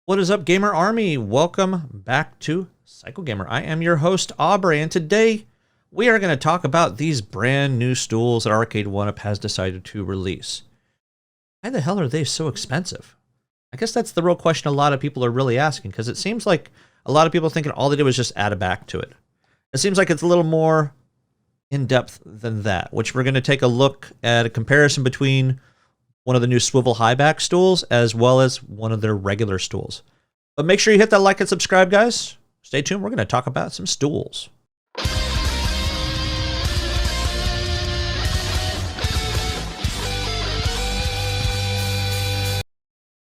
What is up, Gamer Army? Welcome back to Psycho Gamer. I am your host, Aubrey, and today we are going to talk about these brand new stools that Arcade1up has decided to release. Why the hell are they so expensive? I guess that's the real question a lot of people are really asking, because it seems like a lot of people thinking all they did was just add a back to it. It seems like it's a little more in-depth than that, which we're going to take a look at a comparison between one of the new Swivel High Back Stools as well as one of their regular stools. But make sure you hit that like and subscribe, guys. Stay tuned. We're going to talk about some stools.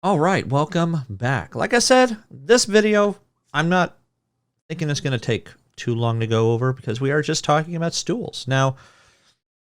All right, welcome back. Like I said, this video, I'm not thinking it's going to take too long to go over because we are just talking about stools. Now,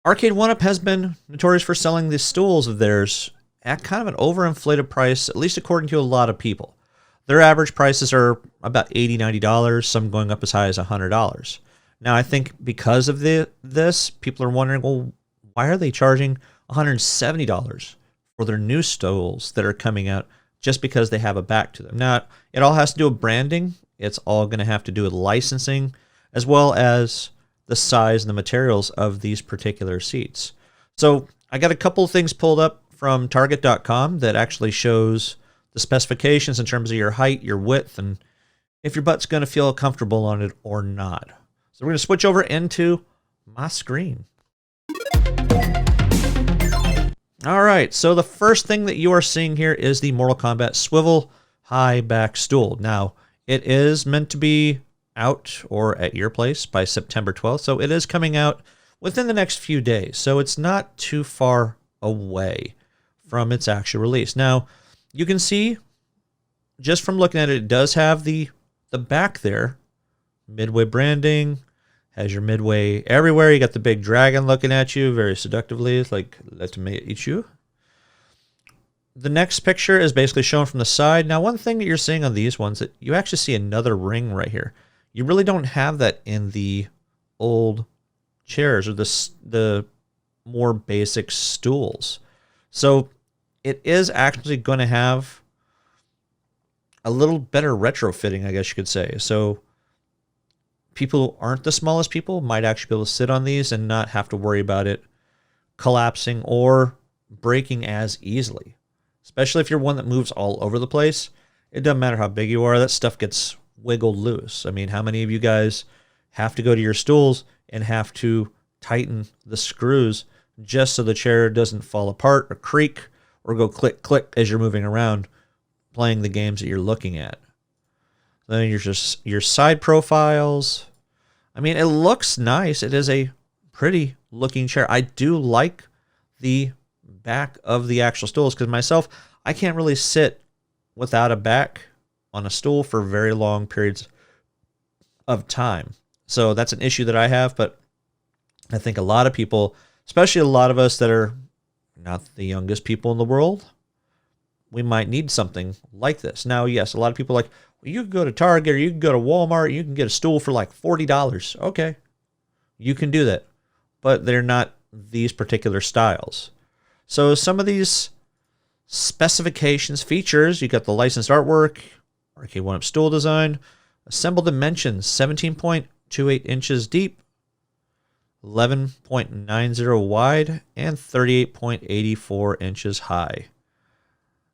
Arcade1up has been notorious for selling these stools of theirs at kind of an overinflated price, at least according to a lot of people. Their average prices are about $80, $90, some going up as high as $100. Now, I think because of this, people are wondering, well, why are they charging $170 for their new stools that are coming out just because they have a back to them? Now, it all has to do with branding. It's all going to have to do with licensing, as well as the size and the materials of these particular seats. So I got a couple of things pulled up from Target.com that actually shows the specifications in terms of your height, your width, and if your butt's going to feel comfortable on it or not. So we're going to switch over into my screen. All right, so the first thing that you are seeing here is the Mortal Kombat Swivel High Back Stool. Now, it is meant to be out or at your place by September 12th, so it is coming out within the next few days, so it's not too far away from its actual release. Now, you can see, just from looking at it, it does have the back there, Midway branding, has your Midway everywhere. You got the big dragon looking at you very seductively. It's like, let me eat you. The next picture is basically shown from the side. Now, one thing that you're seeing on these ones, that you actually see another ring right here. You really don't have that in the old chairs or the more basic stools. So it is actually going to have a little better retrofitting, I guess you could say. So people who aren't the smallest people might actually be able to sit on these and not have to worry about it collapsing or breaking as easily. Especially if you're one that moves all over the place. It doesn't matter how big you are, that stuff gets wiggled loose. I mean, how many of you guys have to go to your stools and have to tighten the screws just so the chair doesn't fall apart or creak or go click, click as you're moving around playing the games that you're looking at? Then your side profiles. I mean, it looks nice. It is a pretty looking chair. I do like the back of the actual stools because myself, I can't really sit without a back on a stool for very long periods of time. So that's an issue that I have, but I think a lot of people, especially a lot of us that are not the youngest people in the world, we might need something like this. Now, yes, a lot of people are like, well, you can go to Target or you can go to Walmart, you can get a stool for like $40. Okay, you can do that, but they're not these particular styles. So some of these specifications, features, you got the licensed artwork, Arcade1up stool design, assembled dimensions, 17.28 inches deep, 11.90 wide, and 38.84 inches high.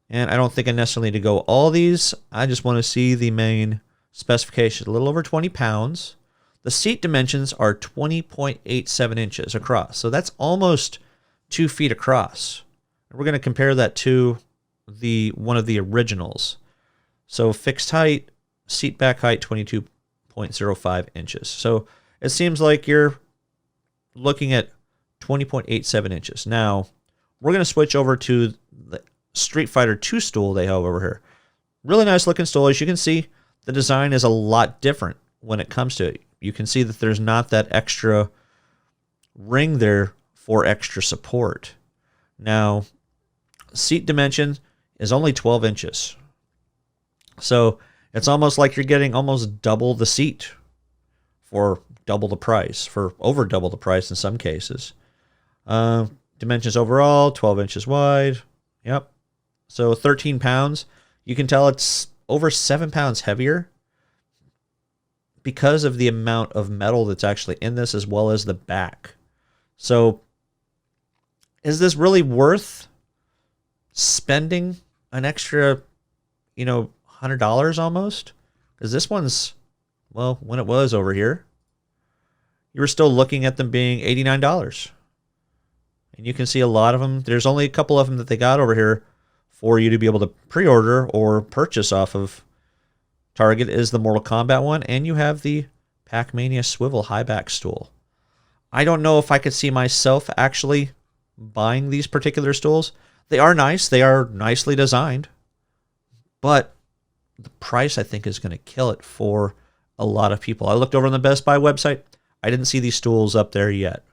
And I don't think I necessarily need to go all these. I just want to see the main specification. A little over 20 pounds. The seat dimensions are 20.87 inches across. So that's almost 2 feet across. And we're going to compare that to one of the originals. So fixed height, seat back height, 22.05 inches. So it seems like you're looking at 20.87 inches. Now, we're going to switch over to the Street Fighter 2 stool they have over here. Really nice looking stool. As you can see, the design is a lot different when it comes to it. You can see that there's not that extra ring there for extra support. Now, seat dimension is only 12 inches. So it's almost like you're getting almost double the seat for double the price, for over double the price in some cases. Dimensions overall, 12 inches wide. Yep. So 13 pounds. You can tell it's over 7 pounds heavier because of the amount of metal that's actually in this, as well as the back. So is this really worth spending an extra, $100 almost? Because this one's, well, when it was over here, you were still looking at them being $89. And you can see a lot of them. There's only a couple of them that they got over here for you to be able to pre-order or purchase off of Target is the Mortal Kombat one, and you have the Pac-Mania Swivel High Back Stool. I don't know if I could see myself actually buying these particular stools. They are nice. They are nicely designed. But the price, I think, is going to kill it for a lot of people. I looked over on the Best Buy website. I didn't see these stools up there yet.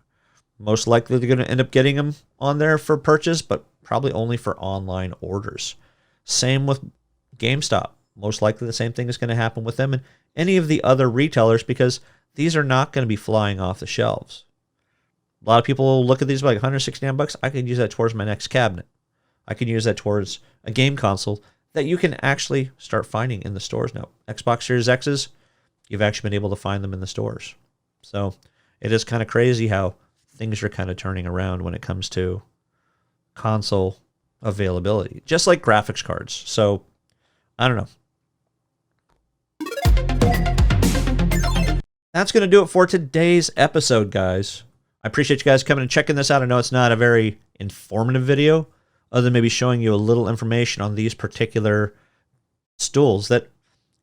Most likely they're going to end up getting them on there for purchase, but probably only for online orders. Same with GameStop. Most likely the same thing is going to happen with them and any of the other retailers, because these are not going to be flying off the shelves. A lot of people will look at these like $169. I could use that towards my next cabinet. I can use that towards a game console that you can actually start finding in the stores now. Xbox Series X's, you've actually been able to find them in the stores. So it is kind of crazy how things are kind of turning around when it comes to console availability, just like graphics cards. So I don't know. That's going to do it for today's episode, guys. I appreciate you guys coming and checking this out. I know it's not a very informative video, other than maybe showing you a little information on these particular stools that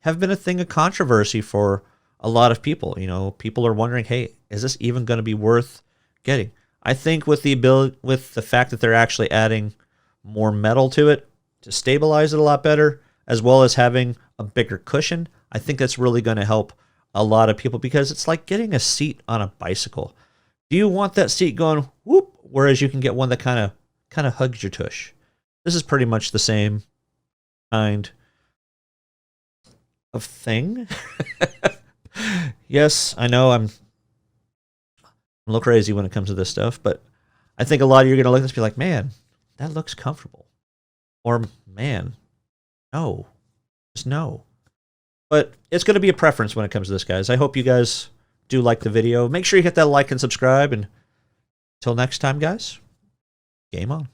have been a thing of controversy for a lot of people. People are wondering, hey, is this even going to be worth getting? I think with the fact that they're actually adding more metal to it to stabilize it a lot better, as well as having a bigger cushion, I think that's really going to help a lot of people, because it's like getting a seat on a bicycle. Do you want that seat going whoop, whereas you can get one that kind of hugs your tush? This is pretty much the same kind of thing. Yes, I know I'm a little crazy when it comes to this stuff, but I think a lot of you are going to look at this and be like, man, that looks comfortable. Or, man, no. Just no. But it's going to be a preference when it comes to this, guys. I hope you guys do like the video. Make sure you hit that like and subscribe. And until next time, guys, game on.